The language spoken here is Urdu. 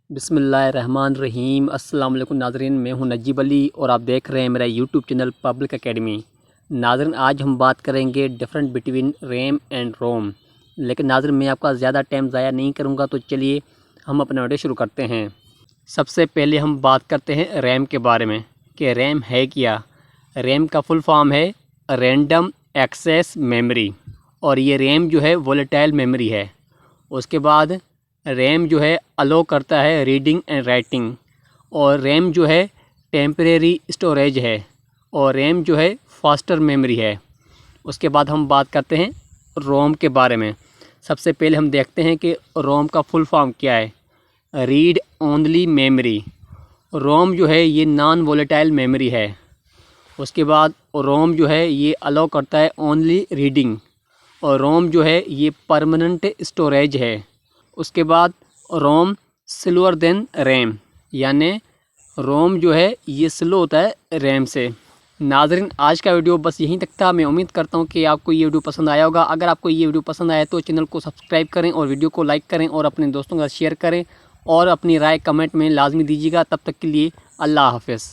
بسم اللہ الرحمن الرحیم۔ السلام علیکم ناظرین، میں ہوں نجیب علی اور آپ دیکھ رہے ہیں میرا یوٹیوب چینل پبلک اکیڈمی۔ ناظرین، آج ہم بات کریں گے different between RAM and ROM, لیکن ناظرین میں آپ کا زیادہ ٹائم ضائع نہیں کروں گا، تو چلیے ہم اپنا ویڈیو شروع کرتے ہیں۔ سب سے پہلے ہم بات کرتے ہیں ریم کے بارے میں کہ ریم ہے کیا۔ ریم کا فل فارم ہے رینڈم ایکسیس میموری، اور یہ ریم جو ہے وولیٹائل میموری ہے۔ اس کے بعد ریم جو ہے الاؤ کرتا ہے ریڈنگ اینڈ رائٹنگ، اور ریم جو ہے ٹیمپریری اسٹوریج ہے، اور ریم جو ہے فاسٹر میموری ہے۔ اس کے بعد ہم بات کرتے ہیں روم کے بارے میں۔ سب سے پہلے ہم دیکھتے ہیں کہ روم کا فل فارم کیا ہے۔ Read only memory. روم جو ہے یہ نان وولیٹائل میموری ہے۔ اس کے بعد روم جو ہے یہ الاؤ کرتا ہے اونلی ریڈنگ، اور روم جو ہے یہ پرماننٹ اسٹوریج ہے۔ اس کے بعد روم سلور دین ریم، یعنی روم جو ہے یہ سلو ہوتا ہے ریم سے۔ ناظرین، آج کا ویڈیو بس یہیں تک تھا۔ میں امید کرتا ہوں کہ آپ کو یہ ویڈیو پسند آیا ہوگا۔ اگر آپ کو یہ ویڈیو پسند آیا تو چینل کو سبسکرائب کریں اور ویڈیو کو لائک کریں اور اپنے دوستوں کے ساتھ شیئر کریں، اور اپنی رائے کمنٹ میں لازمی دیجیے گا۔ تب تک کے لیے اللہ حافظ۔